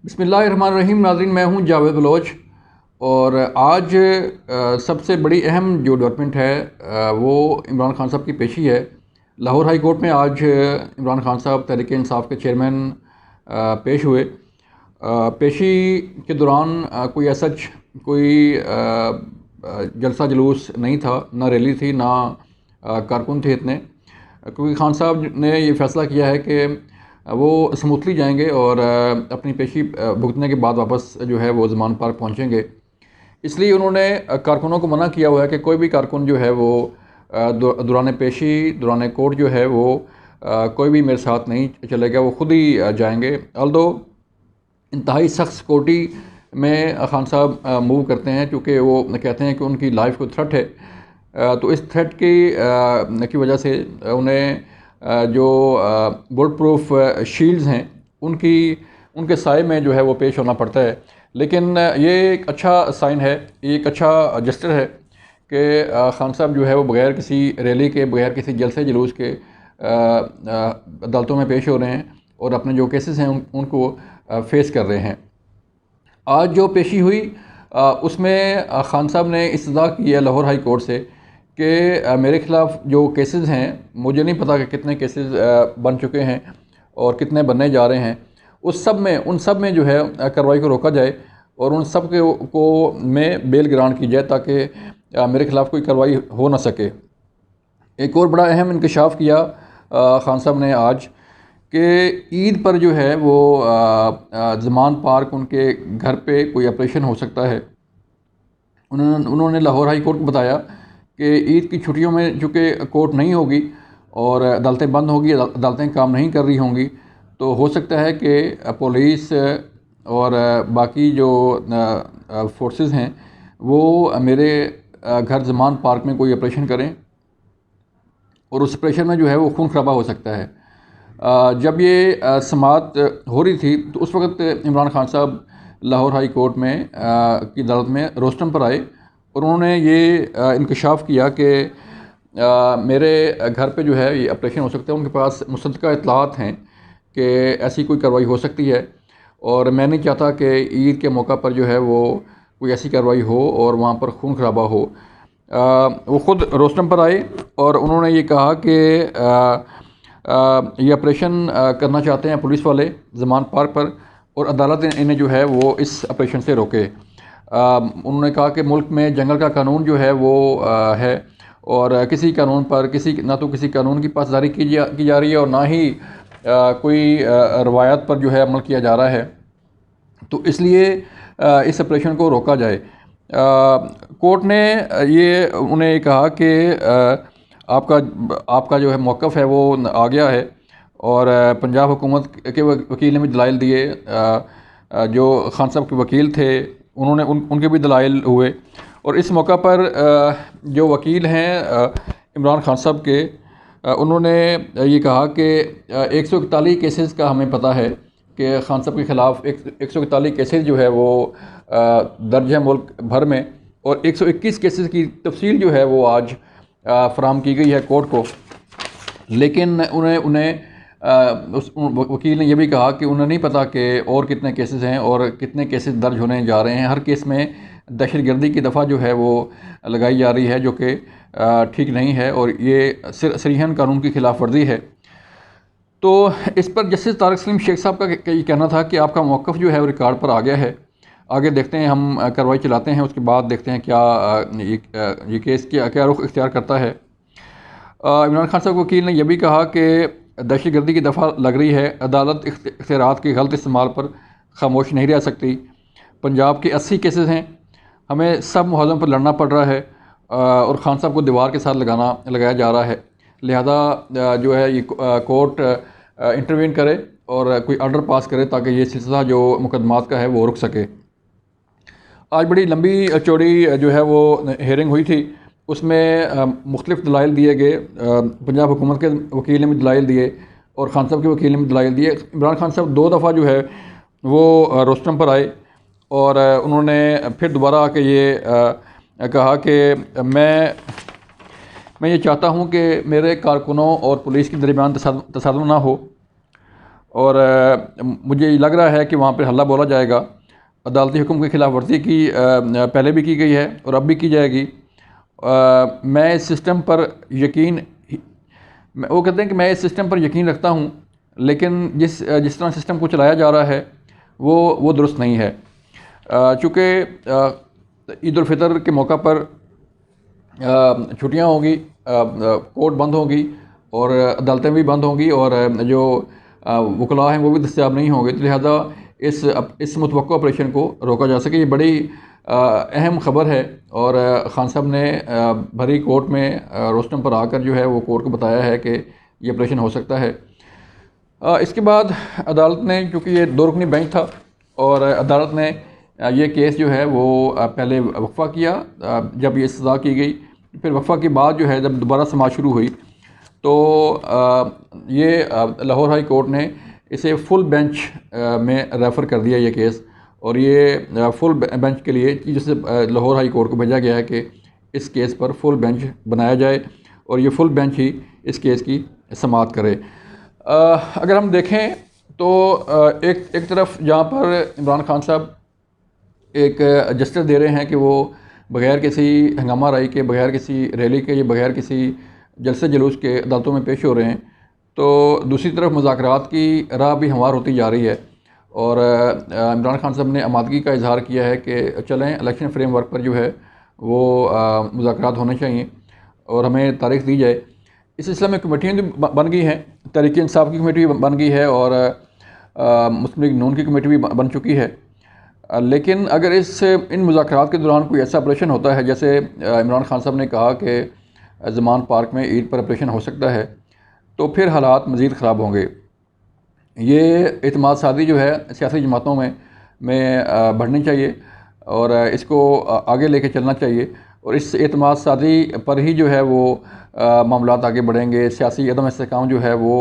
बिस्मिल्लाहिर्रहमानिर्रहीम। नाज़रीन, मैं हूं जावेद बलोच और आज सबसे बड़ी अहम जो डेवलपमेंट है वो इमरान खान साहब की पेशी है। लाहौर हाई कोर्ट में आज इमरान खान साहब तहरीक इंसाफ के चेयरमैन पेश हुए। पेशी के दौरान कोई ऐसा कोई जलसा जुलूस नहीं था, ना रैली थी, ना कारकुन थे इतने, क्योंकि खान साहब ने ये फ़ैसला किया है कि वो स्मूथली जाएंगे और अपनी पेशी भुगतने के बाद वापस जो है वो ज़मान पार्क पहुंचेंगे। इसलिए उन्होंने कारकुनों को मना किया हुआ है कि कोई भी कारकुन जो है वो दौरान पेशी, दौरान कोर्ट जो है वो कोई भी मेरे साथ नहीं चलेगा, वो खुद ही जाएंगे। अल्दो इंतहाई सख्त सिक्योरिटी में खान साहब मूव करते हैं, क्योंकि वो कहते हैं कि उनकी लाइफ को थ्रेट है। तो इस थ्रेट की वजह से उन्हें जो बुलेट प्रूफ शील्ड्स हैं उनके साए में जो है वो पेश होना पड़ता है। लेकिन ये एक अच्छा साइन है, ये एक अच्छा जस्टर है कि खान साहब जो है वो बग़ैर किसी रैली के, बग़ैर किसी जलसे जुलूस के अदालतों में पेश हो रहे हैं और अपने जो केसेस हैं उनको फेस कर रहे हैं। आज जो पेशी हुई उसमें खान साहब ने इस्तदा की है लाहौर हाई कोर्ट से कि मेरे ख़िलाफ़ जो केसेस हैं, मुझे नहीं पता कि कितने केसेस बन चुके हैं और कितने बनने जा रहे हैं, उन सब में जो है कार्रवाई को रोका जाए और उन सब को में बेल ग्रांट की जाए, ताकि मेरे ख़िलाफ़ कोई कार्रवाई हो ना सके। एक और बड़ा अहम इंकशाफ किया खान साहब ने आज कि ईद पर जो है वो ज़मान पार्क उनके घर पे कोई ऑपरेशन हो सकता है। उन्होंने लाहौर हाई कोर्ट को बताया कि ईद की छुट्टियों में चूँकि कोर्ट नहीं होगी और अदालतें बंद होगी, अदालतें काम नहीं कर रही होंगी, तो हो सकता है कि पुलिस और बाकी जो फोर्सेस हैं वो मेरे घर ज़मान पार्क में कोई ऑपरेशन करें और उस ऑपरेशन में जो है वो खून खराबा हो सकता है। जब ये समाअत हो रही थी तो उस वक्त इमरान खान साहब लाहौर हाई कोर्ट में की अदालत में रोस्टम पर आए और उन्होंने ये इंकशाफ किया कि मेरे घर पे जो है ये ऑपरेशन हो सकता है। उनके पास मुसद्दका इत्तलात हैं कि ऐसी कोई कार्रवाई हो सकती है और मैं नहीं चाहता कि ईद के मौका पर जो है वो कोई ऐसी कार्रवाई हो और वहाँ पर खून खराबा हो। वो ख़ुद रोस्टम पर आए और उन्होंने ये कहा कि ये ऑपरेशन करना चाहते हैं पुलिस वाले ज़मान पार्क पर और अदालत इन्हें जो है वो इस ऑपरेशन से रोके। उन्होंने कहा कि मुल्क में जंगल का कानून जो है वो है और किसी कानून पर ना तो किसी कानून की पासदारी की जा रही है और ना ही कोई रवायत पर जो है अमल किया जा रहा है, तो इसलिए इस ऑपरेशन को रोका जाए। कोर्ट ने ये उन्हें कहा कि आपका जो है मौक़िफ़ है वो आ गया है और पंजाब हुकूमत के वकील ने भी दलाइल दिए, जो खान साहब के वकील थे उनके भी दलाइल हुए और इस मौका पर जो वकील हैं इमरान खान साहब के, उन्होंने ये कहा कि 141 केसेस का हमें पता है कि खान साहब के ख़िलाफ़ 141 केसेस जो है वो दर्ज है मुल्क भर में और 121 केसेस की तफसील जो है वो आज फराहम की गई है कोर्ट को। लेकिन उस वकील ने यह भी कहा कि उन्हें नहीं पता कि और कितने केसेस हैं और कितने केसेस दर्ज होने जा रहे हैं। हर केस में दहशतगर्दी की दफ़ा जो है वो लगाई जा रही है, जो कि ठीक नहीं है और ये सरीहन कानून की खिलाफ वर्जी है। तो इस पर जस्टिस तारिक सलीम शेख साहब का ये कहना था कि आपका मौक़िफ़ जो है वो रिकॉर्ड पर आ गया है, आगे देखते हैं, हम कार्रवाई चलाते हैं, उसके बाद देखते हैं क्या ये केस क्या रुख इख्तियार करता है। इमरान खान साहब वकील ने यह भी कहा कि दहशतगर्दी की दफ़ा लग रही है, अदालत इख्तियारात के गलत इस्तेमाल पर खामोश नहीं रह सकती। पंजाब के 80 केसेस हैं, हमें सब मुहज़्ज़म पर लड़ना पड़ रहा है और खान साहब को दीवार के साथ लगाया जा रहा है। लिहाजा जो है ये कोर्ट इंटरवीन करे और कोई ऑर्डर पास करे ताकि ये सिलसिला जो मुकदमात का है वो रुक सके। आज बड़ी लंबी चौड़ी जो है वो हेयरिंग हुई थी, उसमें मुख्तलिफ़ दलाइल दिए गए। पंजाब हुकूमत के वकील ने भी दलाइल दिए और खान साहब के वकील ने भी दलाइल दिए। इमरान खान साहब 2 दफ़ा जो है वो रोस्टम पर आए और उन्होंने फिर दोबारा आके ये कहा कि मैं ये चाहता हूँ कि मेरे कारकुनों और पुलिस के दरमियान तसादम ना हो और मुझे लग रहा है कि वहाँ पर हल्ला बोला जाएगा। अदालती हुक्म की खिलाफ वर्जी की पहले भी की गई है और अब भी की जाएगी। मैं इस सिस्टम पर यकीन वो कहते हैं कि मैं इस सिस्टम पर यकीन रखता हूँ, लेकिन जिस जिस तरह सिस्टम को चलाया जा रहा है वो दुरुस्त नहीं है। चूँकि ईद उल फितर के मौका पर छुट्टियाँ होंगी, कोर्ट बंद होगी और अदालतें भी बंद होंगी और जो वकला हैं वो भी दस्तयाब नहीं होंगे, तो लिहाजा इस मुतवक्का ऑपरेशन को रोका जा सके। ये बड़ी अहम ख़बर है और खान साहब ने भरी कोर्ट में रोस्टम पर आकर जो है वो कोर्ट को बताया है कि ये ऑपरेशन हो सकता है। इसके बाद अदालत ने, चूँकि ये 2 रुकनी बेंच था और अदालत ने ये केस जो है वो पहले वक्फ़ा किया जब ये सज़ा की गई, फिर वक्फ़ा के बाद जो है जब दोबारा समाअत शुरू हुई तो ये लाहौर हाई कोर्ट ने इसे फुल बेंच में रेफ़र कर दिया ये केस, और ये फुल बेंच के लिए जैसे लाहौर हाई कोर्ट को भेजा गया है कि इस केस पर फुल बेंच बनाया जाए और ये फुल बेंच ही इस केस की समाअत करे। अगर हम देखें तो एक तरफ जहाँ पर इमरान खान साहब एक जस्टिस दे रहे हैं कि वो बग़ैर किसी हंगामा राई के, बग़ैर किसी रैली के, बग़ैर किसी जलसे जुलूस के अदालतों में पेश हो रहे हैं, तो दूसरी तरफ मुज़ाकरात की राह भी हमवार होती जा रही है और इमरान खान साहब ने आमादगी का इजहार किया है कि चलें इलेक्शन फ्रेमवर्क पर जो है वो मुज़ाकरात होने चाहिए और हमें तारीख़ दी जाए। इस सिलसिले में कमेटियाँ भी बन गई हैं, तहरीक इंसाफ की कमेटी भी बन गई है और मुस्लिम लीग नून की कमेटी भी बन चुकी है। लेकिन अगर इन मुज़ाकरात के दौरान कोई ऐसा ऑपरेशन होता है जैसे इमरान खान साहब ने कहा कि ज़मान पार्क में ईद पर ऑपरेशन हो सकता है, तो फिर हालात मज़ीद ख़राब होंगे। ये एतमाद सादी जो है सियासी जमातों में बढ़नी चाहिए और इसको आगे लेके चलना चाहिए और इस एतमाद सादी पर ही जो है वो मामलात आगे बढ़ेंगे, सियासी अदम इस्तेहकाम जो है वो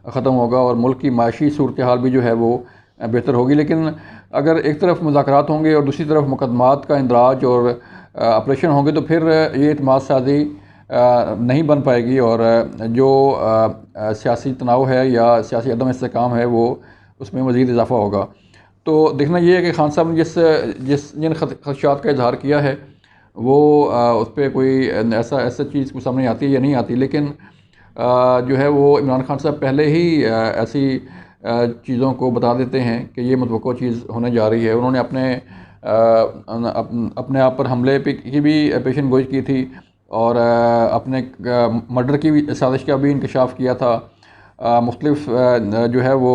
ख़त्म होगा और मुल्क की माशी सूरत हाल भी जो है वो बेहतर होगी। लेकिन अगर एक तरफ मुज़ाकरात होंगे और दूसरी तरफ मुकदमात का इंदराज और ऑपरेशन होंगे तो फिर ये एतमाद सादी नहीं बन पाएगी और जो सियासी तनाव है या सियासी अदम इस्तेहकाम है वो उसमें मज़ीद इजाफ़ा होगा। तो देखना ये है कि खान साहब ने जिन खदशात का इजहार किया है वो उस पर कोई ऐसा चीज़ को सामने आती है या नहीं आती, लेकिन जो है वो इमरान खान साहब पहले ही ऐसी चीज़ों को बता देते हैं कि ये मुतवक्को चीज़ होने जा रही है। उन्होंने अपने आप पर हमले की भी पेशन गोई की थी और अपने मर्डर की भी साजिश का भी इंकशाफ किया था। मुख्तलिफ जो है वो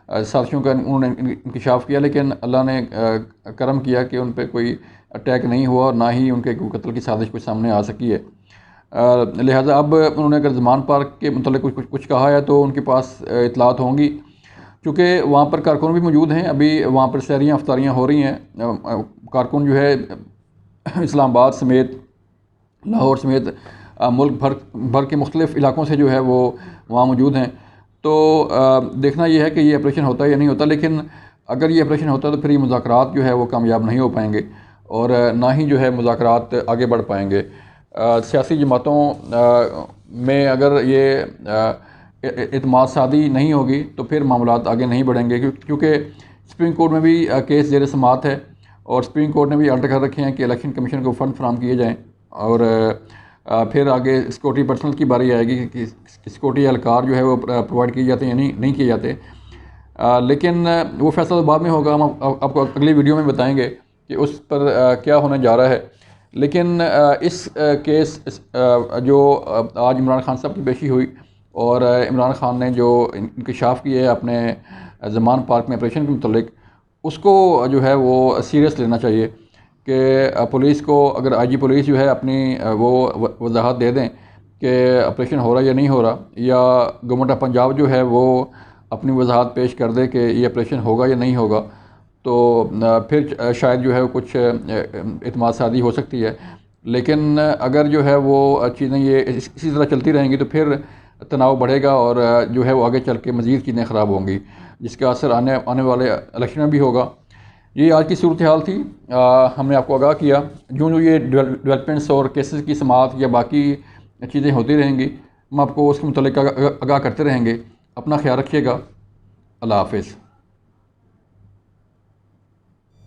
साजिशों का उन्होंने इंकशाफ किया, लेकिन अल्लाह ने करम किया कि उन पर कोई अटैक नहीं हुआ और ना ही उनके कत्ल की साजिश कुछ सामने आ सकी है। लिहाजा अब उन्होंने अगर ज़मान पार्क के मतलब कुछ कहा है तो उनके पास इतलात होंगी, क्योंकि वहाँ पर कारकुन भी मौजूद हैं। अभी वहाँ पर सहरियाँ अफ्तारियाँ हो रही हैं। कारकुन जो है इस्लामाबाद समेत, लाहौर समेत मुल्क भर के मुख्तलिफ़ इलाकों से जो है वो वहाँ मौजूद हैं। तो देखना यह है कि ये ऑपरेशन होता है या नहीं होता, लेकिन अगर ये ऑपरेशन होता है तो फिर ये मुज़ाकरात जो है वो कामयाब नहीं हो पाएंगे और ना ही जो है मुज़ाकरात आगे बढ़ पाएंगे। सियासी जमातों में अगर ये एतमाद सादी नहीं होगी तो फिर मामलात आगे नहीं बढ़ेंगे, क्योंकि सुप्रीम कोर्ट में भी केस ज़ेर समाअत है और सुप्रीम कोर्ट ने भी आर्डर कर रखे हैं कि इलेक्शन कमीशन को फ़ंड फराहम किए जाएँ और फिर आगे सिक्योरिटी पर्सनल की बारी आएगी कि सिक्योरिटी एहलकार जो है वो प्रोवाइड किए जाते हैं या नहीं किए जाते। लेकिन वो फैसला तो बाद में होगा, हम आपको अगली वीडियो में बताएंगे कि उस पर क्या होने जा रहा है। लेकिन इस केस जो आज इमरान खान साहब की पेशी हुई और इमरान खान ने जो इंकशाफ किया है अपने ज़मान पार्क में ऑपरेशन के मुतल्लिक, उसको जो है वो सीरियस लेना चाहिए कि पुलिस को, अगर आईजी पुलिस जो है अपनी वो वजाहत दे दें कि ऑपरेशन हो रहा है या नहीं हो रहा, या गवर्नमेंट ऑफ पंजाब जो है वो अपनी वजाहत पेश कर दे कि ये ऑपरेशन होगा या नहीं होगा, तो फिर शायद जो है कुछ एतमाद सादी हो सकती है। लेकिन अगर जो है वो चीज़ें ये इसी तरह चलती रहेंगी तो फिर तनाव बढ़ेगा और जो है वो आगे चल के मज़ीद चीज़ें ख़राब होंगी, जिसका असर आने वाले इलेक्शन में भी होगा। ये आज की सूरत हाल थी। हमने आपको आगाह किया। जो ये डेवलपमेंट्स और केसेस की समाअत या बाकी चीज़ें होती रहेंगी, हम आपको उसके मुतल्लिक़ आगाह करते रहेंगे। अपना ख्याल रखिएगा। अल्लाह हाफिज़।